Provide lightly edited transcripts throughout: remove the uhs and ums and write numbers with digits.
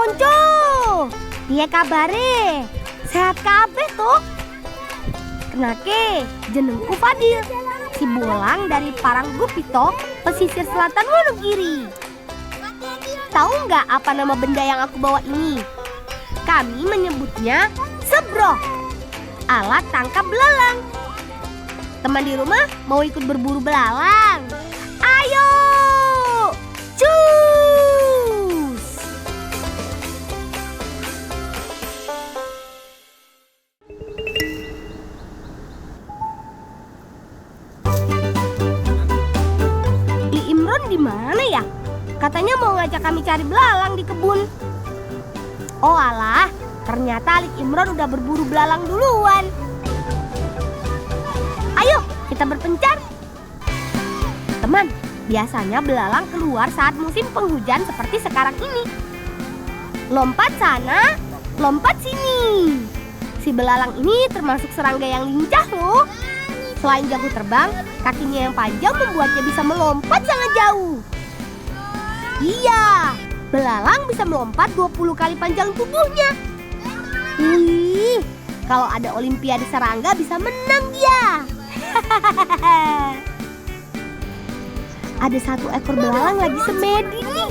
konco. Piye kabare? Sehat kabeh toh? Kenake, jenengku Fadil. Si Bolang dari Paranggupito, pesisir selatan Wonogiri. Tahu nggak apa nama benda yang aku bawa ini? Kami menyebutnya sebrok, alat tangkap belalang. Teman di rumah mau ikut berburu belalang? Ayo! Cus! I Imron di mana ya? Katanya mau ngajak kami cari belalang di kebun. Oh alah, ternyata Alik Imron udah berburu belalang duluan. Ayo, kita berpencar. Teman, biasanya belalang keluar saat musim penghujan seperti sekarang ini. Lompat sana, lompat sini. Si belalang ini termasuk serangga yang lincah loh. Selain jago terbang, kakinya yang panjang membuatnya bisa melompat sangat jauh. Iya, belalang bisa melompat 20 kali panjang tubuhnya. Wih, kalau ada olimpiade serangga bisa menang dia. Ada satu ekor belalang lagi semedi nih.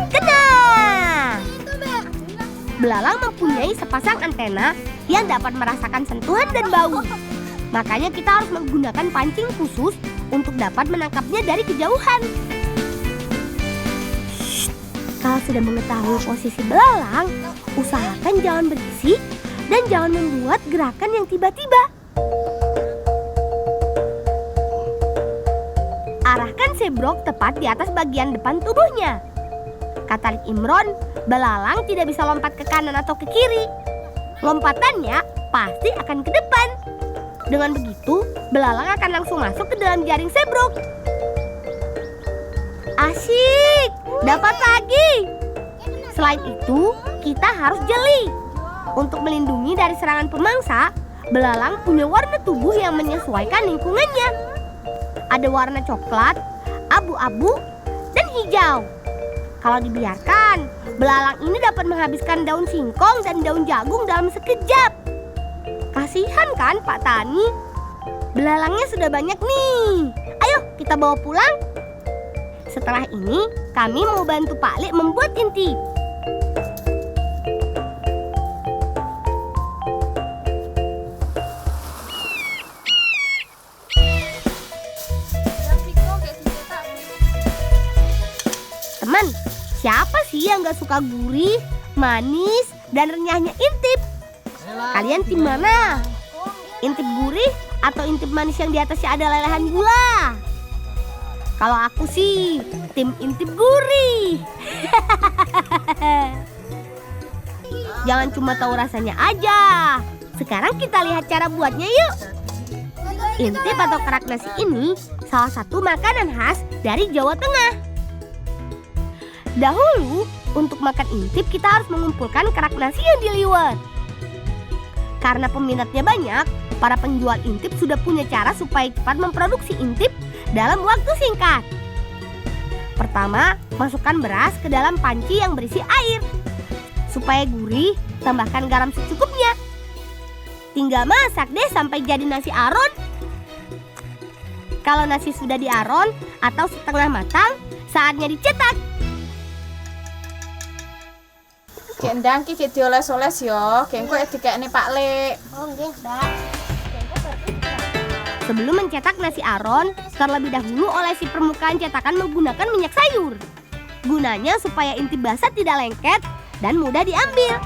Kena! Belalang mempunyai sepasang antena yang dapat merasakan sentuhan dan bau. Makanya kita harus menggunakan pancing khusus untuk dapat menangkapnya dari kejauhan. Kalau sudah mengetahui posisi belalang, usahakan jangan berisik dan jangan membuat gerakan yang tiba-tiba. Arahkan sebrok tepat di atas bagian depan tubuhnya. Kata Alik Imron, belalang tidak bisa lompat ke kanan atau ke kiri. Lompatannya pasti akan ke depan. Dengan begitu, belalang akan langsung masuk ke dalam jaring sebrok. Asyik, dapat lagi. Selain itu, kita harus jeli. Untuk melindungi dari serangan pemangsa, belalang punya warna tubuh yang menyesuaikan lingkungannya. Ada warna coklat, abu-abu, dan hijau. Kalau dibiarkan, belalang ini dapat menghabiskan daun singkong dan daun jagung dalam sekejap. Kasihan kan Pak Tani? Belalangnya sudah banyak nih. Ayo kita bawa pulang. Setelah ini, kami mau bantu Pak Lik membuat intip. Teman, siapa sih yang gak suka gurih, manis, dan renyahnya intip? Kalian tim mana? Intip gurih atau intip manis yang di atasnya ada lelehan gula? Kalau aku sih tim intip gurih. Jangan cuma tahu rasanya aja. Sekarang kita lihat cara buatnya yuk. Intip atau kerak nasi ini salah satu makanan khas dari Jawa Tengah. Dahulu, untuk makan intip kita harus mengumpulkan kerak nasi yang diliwet. Karena peminatnya banyak, para penjual intip sudah punya cara supaya cepat memproduksi intip dalam waktu singkat. Pertama, masukkan beras ke dalam panci yang berisi air. Supaya gurih, tambahkan garam secukupnya. Tinggal masak deh sampai jadi nasi aron. Kalau nasi sudah diaron atau setengah matang, saatnya dicetak. Gendang ki dioles-oles yo, gengko dikekne Pak Lik. Oh nggih, Mbak. Sebelum mencetak nasi aron, terlebih dahulu olesi permukaan cetakan menggunakan minyak sayur. Gunanya supaya intip basah tidak lengket dan mudah diambil.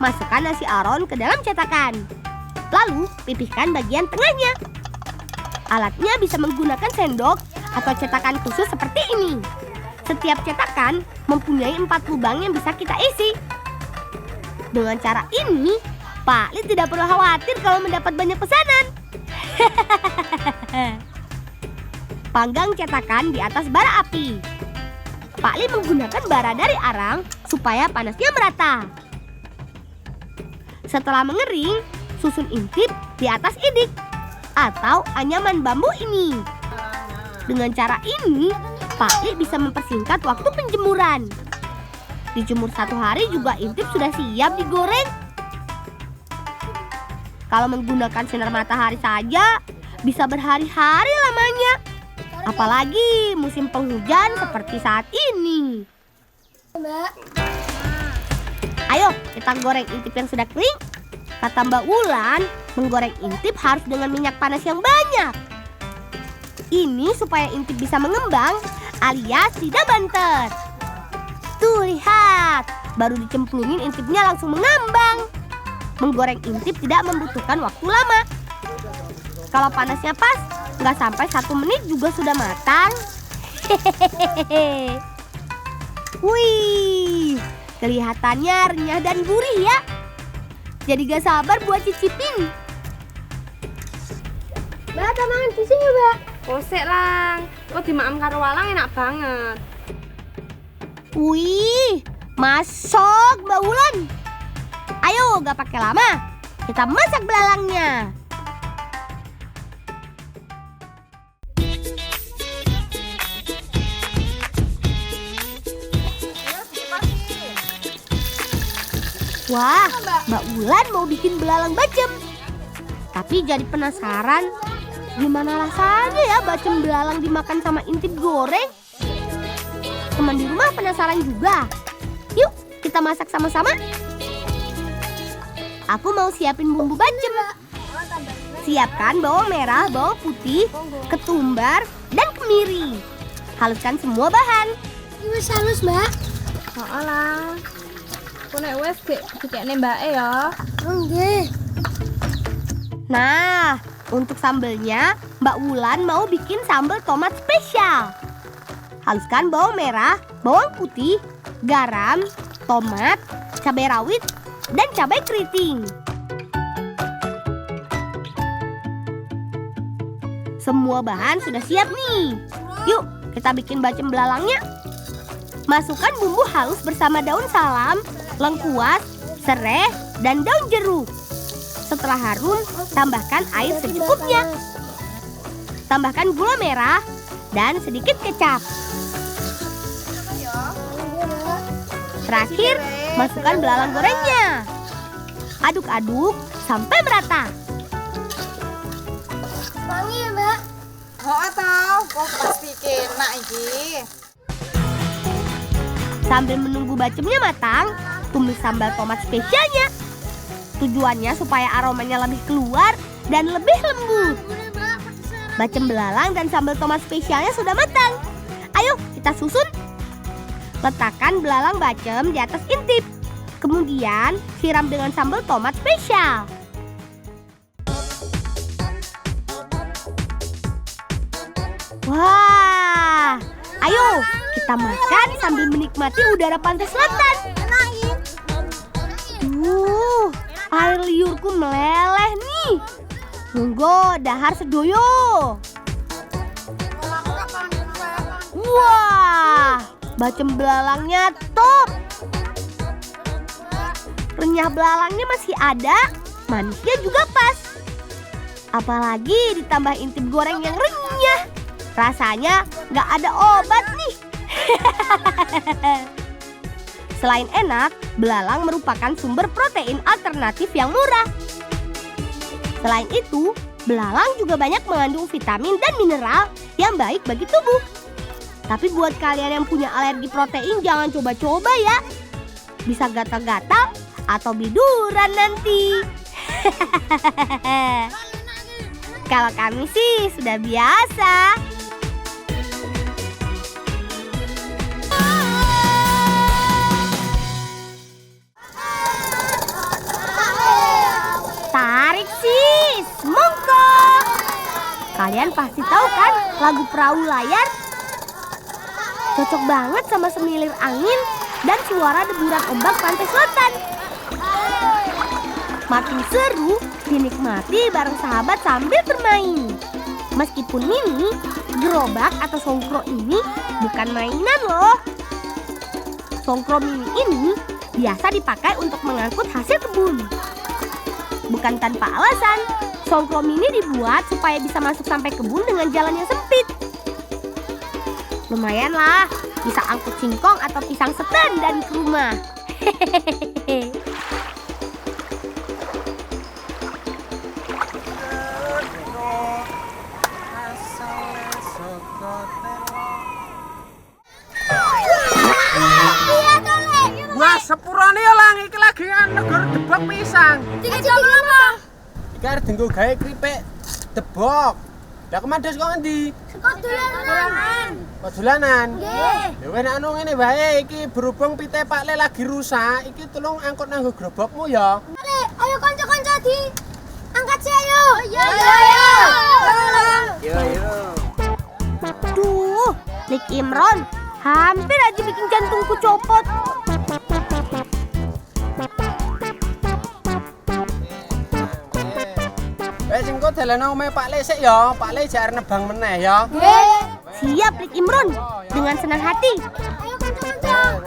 Masukkan nasi aron ke dalam cetakan. Lalu pipihkan bagian tengahnya. Alatnya bisa menggunakan sendok atau cetakan khusus seperti ini. Setiap cetakan mempunyai 4 lubang yang bisa kita isi. Dengan cara ini, Pak Lik tidak perlu khawatir kalau mendapat banyak pesanan. Panggang cetakan di atas bara api. Pak Lik menggunakan bara dari arang supaya panasnya merata. Setelah mengering, susun intip di atas idik atau anyaman bambu ini. Dengan cara ini, Pak bisa mempersingkat waktu penjemuran. Dijemur 1 hari juga intip sudah siap digoreng. Kalau menggunakan sinar matahari saja, bisa berhari-hari lamanya. Apalagi musim penghujan seperti saat ini. Ayo kita goreng intip yang sudah kering. Kata Mbak Wulan, menggoreng intip harus dengan minyak panas yang banyak. Ini supaya intip bisa mengembang alias tidak bantet. Tuh lihat, baru dicemplungin intipnya langsung mengambang. Menggoreng intip tidak membutuhkan waktu lama. Kalau panasnya pas, nggak sampai 1 menit juga sudah matang. Hehehe. Wih, kelihatannya renyah dan gurih ya. Jadi gak sabar buat cicipin. Mbak, mangan di sini, Mbak. Kosek lang, kok dimakan karo walang enak banget. Wih, masuk Mbak Wulan. Ayo, gak pakai lama. Kita masak belalangnya. Wah, Mbak Wulan mau bikin belalang bacem. Tapi jadi penasaran, gimana rasanya ya bacem belalang dimakan sama intip goreng? Teman di rumah penasaran juga? Yuk, kita masak sama-sama. Aku mau siapin bumbu bacem. Siapkan bawang merah, bawang putih, ketumbar, dan kemiri. Haluskan semua bahan. Ini halus, Mbak. Heeh lang. Aku nek wis dikekne mbake ya. Nggih. Nah, untuk sambelnya, Mbak Wulan mau bikin sambal tomat spesial. Haluskan bawang merah, bawang putih, garam, tomat, cabai rawit, dan cabai keriting. Semua bahan sudah siap nih. Yuk, kita bikin bacem belalangnya. Masukkan bumbu halus bersama daun salam, lengkuas, sereh, dan daun jeruk. Setelah harum, tambahkan air secukupnya. Tambahkan gula merah dan sedikit kecap. Terakhir, masukkan belalang gorengnya. Aduk-aduk sampai merata. Wangi ya, Mbak. Oh, tau, kok pasti kena iki. Sambil menunggu bacemnya matang, tumis sambal tomat spesialnya. Tujuannya supaya aromanya lebih keluar dan lebih lembut. Bacem belalang dan sambal tomat spesialnya sudah matang. Ayo kita susun. Letakkan belalang bacem di atas intip. Kemudian siram dengan sambal tomat spesial. Wah, ayo kita makan sambil menikmati udara pantai selatan. Air liurku meleleh nih. Monggo dahar sedoyo. Wah, bacem belalangnya top. Renyah belalangnya masih ada, manisnya juga pas. Apalagi ditambah intip goreng yang renyah. Rasanya nggak ada obat nih. Selain enak, belalang merupakan sumber protein alternatif yang murah. Selain itu, belalang juga banyak mengandung vitamin dan mineral yang baik bagi tubuh. Tapi buat kalian yang punya alergi protein jangan coba-coba ya. Bisa gatal-gatal atau biduran nanti. Kalau kami sih sudah biasa. Tarik sis, mongko. Kalian pasti tahu kan lagu Perahu Layar? Cocok banget sama semilir angin dan suara deburan ombak pantai selatan. Makin seru dinikmati bareng sahabat sambil bermain. Meskipun mini, gerobak atau songkro ini bukan mainan loh. Songkro mini ini biasa dipakai untuk mengangkut hasil kebun. Bukan tanpa alasan, songkro mini dibuat supaya bisa masuk sampai kebun dengan jalan yang sempit. Lumayan lah, bisa angkut singkong atau pisang setan dari rumah. Hehehe. Wah, sepurane ya lang iki lagi negor debok pisang. Tiga jam apa? Iki arep dienggo gawe kripik debok. Lah kemandes kok endi? Kok dolanan? Kok dolanan? Nggih. Ya wis nek ngene wae iki berhubung pite Pak Le lagi rusak, iki tolong angkut nang gerobakmu ya. Ale, ayo kanca-kanca di angkat sih ayo. Ayo. Yo yo. Duh, Lik Imron, hampir aja bikin jantungku copot. Wes engko dalan nang omahe Pak Le sik ya. Pak Le jar nebang meneh ya. Siap Lik Imron, dengan senang hati. Ayo kanca-kanca.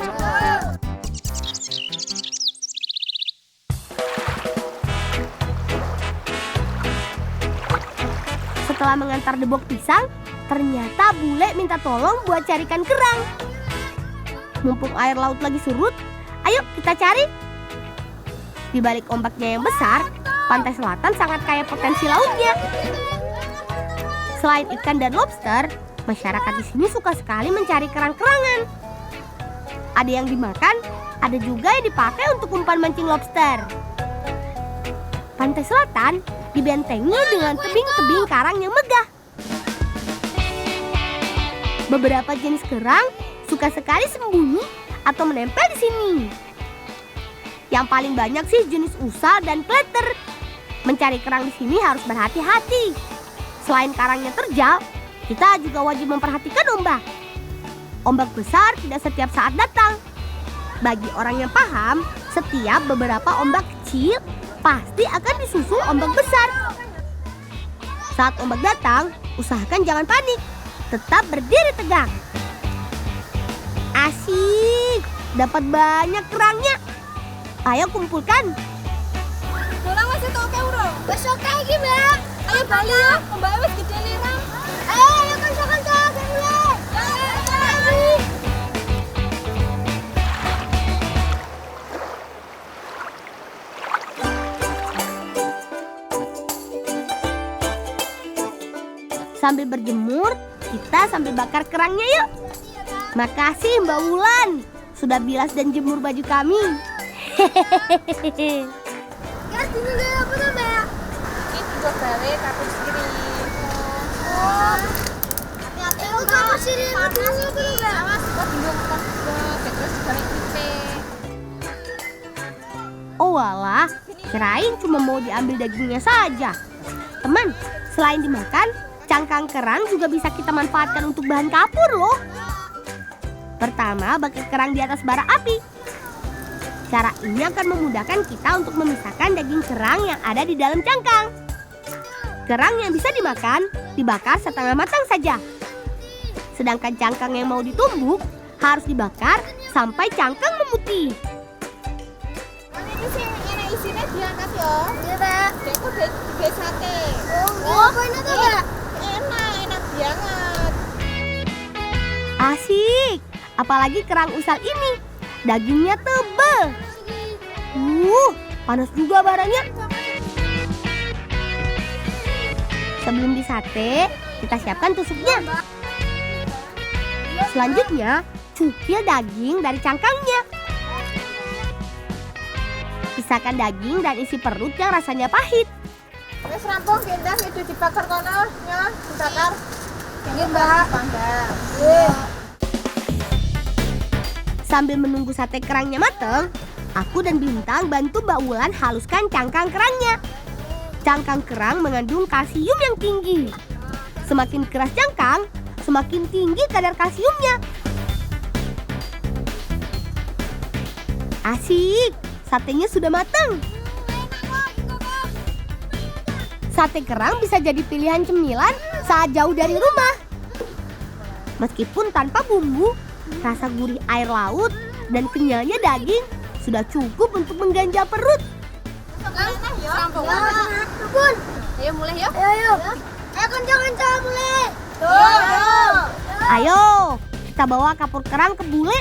Setelah mengantar debok pisang, ternyata bule minta tolong buat carikan kerang. Mumpung air laut lagi surut, ayo kita cari. Di balik ombaknya yang besar, pantai selatan sangat kaya potensi lautnya. Selain ikan dan lobster, masyarakat di sini suka sekali mencari kerang-kerangan. Ada yang dimakan, ada juga yang dipakai untuk umpan mancing lobster. Pantai selatan dibentengi dengan tebing-tebing karang yang megah. Beberapa jenis kerang suka sekali sembunyi atau menempel di sini. Yang paling banyak sih jenis usal dan kleter. Mencari kerang di sini harus berhati-hati. Selain karangnya terjal, kita juga wajib memperhatikan ombak. Ombak besar tidak setiap saat datang. Bagi orang yang paham, setiap beberapa ombak kecil pasti akan disusul ombak besar. Saat ombak datang, usahakan jangan panik. Tetap berdiri tegak. Asik, dapat banyak kerangnya. Ayo kumpulkan. Pulang wis itu oke urung? Wes oke iki, Mbak. Ayo bali ya, mbak wis gede lirang. Ayo kanca-kanca, mulai. Sambil berjemur, kita sambil bakar kerangnya yuk. Makasih Mbak Wulan, sudah bilas dan jemur baju kami. Hehehe. Ya, dulu deh apa tuh, Mbak? Ini juga gawe kapur sirih. Hati-hati kok kamu sini panas itu, Mbak. Awas kok bingung kok terus gawe kripik. Oh walah, kirain cuma mau diambil dagingnya saja. Teman, selain dimakan, cangkang kerang juga bisa kita manfaatkan untuk bahan kapur loh. Pertama, bakar kerang di atas bara api. Cara ini akan memudahkan kita untuk memisahkan daging kerang yang ada di dalam cangkang. Kerang yang bisa dimakan, dibakar setengah matang saja. Sedangkan cangkang yang mau ditumbuk, harus dibakar sampai cangkang memutih. Ini sih enak isinya diangkat ya. Iya, Mbak. Dekku di sate. Oh, apa ini tuh, Mbak? Enak banget. Asik, apalagi kerang usal ini. Dagingnya tebal. Panas juga barangnya. Sebelum disate, kita siapkan tusuknya. Selanjutnya, cukil daging dari cangkangnya. Pisahkan daging dan isi perut yang rasanya pahit. Wis rampung gendang itu dibakar kono ya, dibakar. Ini Mbak, panggang. Sambil menunggu sate kerangnya matang, aku dan Bintang bantu Mbak Wulan haluskan cangkang kerangnya. Cangkang kerang mengandung kalsium yang tinggi. Semakin keras cangkang, semakin tinggi kadar kalsiumnya. Asik, satenya sudah matang. Sate kerang bisa jadi pilihan cemilan saat jauh dari rumah. Meskipun tanpa bumbu, rasa gurih air laut dan kenyalnya daging sudah cukup untuk mengganja perut. Rampung. Bun. Ayo mulai yuk. Ayo. Ayo kanca-kanca mulai. Ayo, kita bawa kapur kerang ke bule.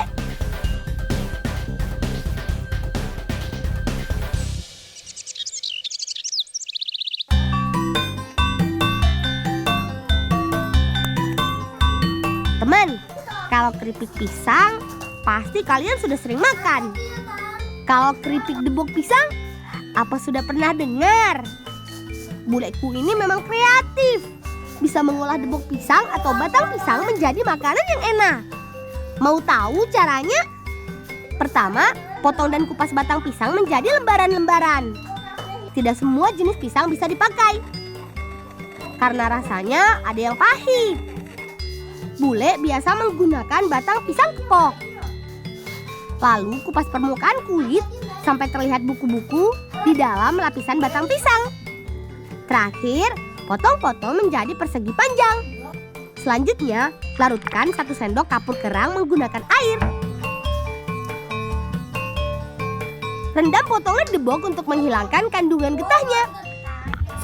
Teman, kalau keripik pisang, pasti kalian sudah sering makan. Kalau keripik debok pisang, apa sudah pernah dengar? Buleku ini memang kreatif. Bisa mengolah debok pisang atau batang pisang menjadi makanan yang enak. Mau tahu caranya? Pertama, potong dan kupas batang pisang menjadi lembaran-lembaran. Tidak semua jenis pisang bisa dipakai, karena rasanya ada yang pahit. Bule biasa menggunakan batang pisang kepok. Lalu kupas permukaan kulit sampai terlihat buku-buku di dalam lapisan batang pisang. Terakhir, potong-potong menjadi persegi panjang. Selanjutnya, larutkan 1 sendok kapur kerang menggunakan air. Rendam potongan debok untuk menghilangkan kandungan getahnya.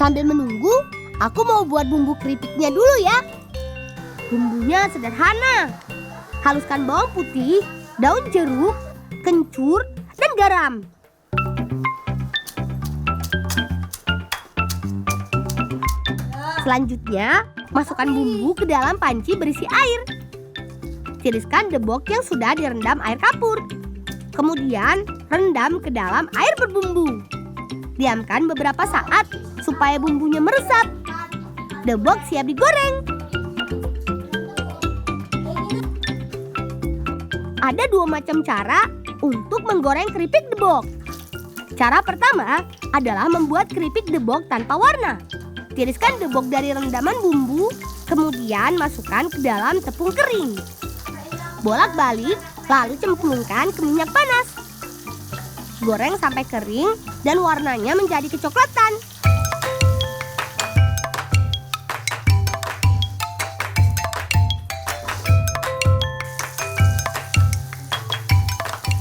Sambil menunggu, aku mau buat bumbu keripiknya dulu ya. Bumbunya sederhana. Haluskan bawang putih, daun jeruk, kencur, dan garam. Selanjutnya, masukkan bumbu ke dalam panci berisi air. Tiriskan debok yang sudah direndam air kapur. Kemudian, rendam ke dalam air berbumbu. Diamkan beberapa saat supaya bumbunya meresap. Debok siap digoreng. Ada 2 macam cara untuk menggoreng keripik debok. Cara pertama adalah membuat keripik debok tanpa warna. Tiriskan debok dari rendaman bumbu, kemudian masukkan ke dalam tepung kering. Bolak-balik, lalu cemplungkan ke minyak panas. Goreng sampai kering dan warnanya menjadi kecoklatan.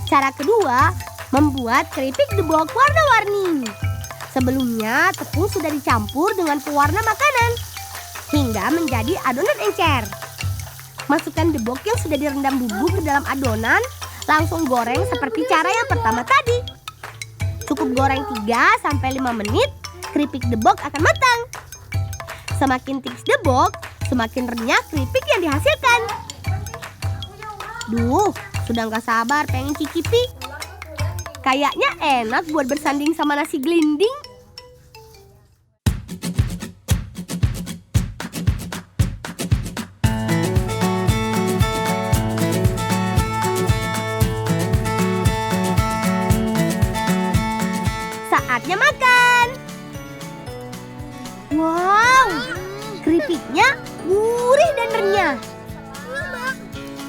Cara kedua, membuat keripik debok warna-warni. Sebelumnya, tepung sudah dicampur dengan pewarna makanan hingga menjadi adonan encer. Masukkan debok yang sudah direndam bumbu ke dalam adonan, langsung goreng seperti cara yang pertama tadi. Cukup goreng 3-5 menit, keripik debok akan matang. Semakin tipis debok, semakin renyah keripik yang dihasilkan. Duh, sudah gak sabar pengen cicipi. Kayaknya enak buat bersanding sama nasi gelinding. Saatnya makan. Wow, keripiknya gurih dan renyah.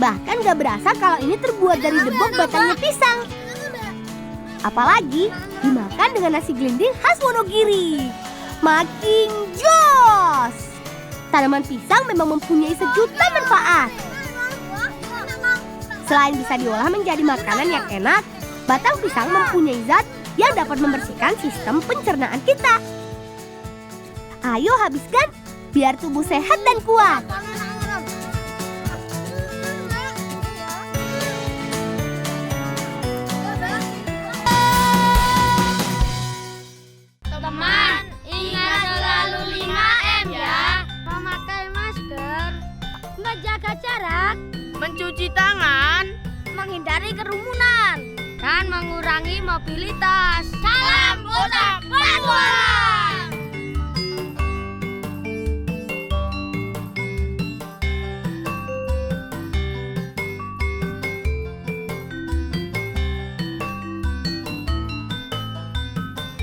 Bahkan gak berasa kalau ini terbuat dari debok batangnya pisang. Apalagi dimakan dengan nasi gelinding khas Wonogiri. Makin jos. Tanaman pisang memang mempunyai sejuta manfaat. Selain bisa diolah menjadi makanan yang enak, batang pisang mempunyai zat yang dapat membersihkan sistem pencernaan kita. Ayo habiskan, biar tubuh sehat dan kuat. Teman, ingat selalu 5M ya. Memakai masker, menjaga jarak, Mencuci tangan. menghindari kerumunan, dan mengurangi mobilitas. Salam Kota Papua.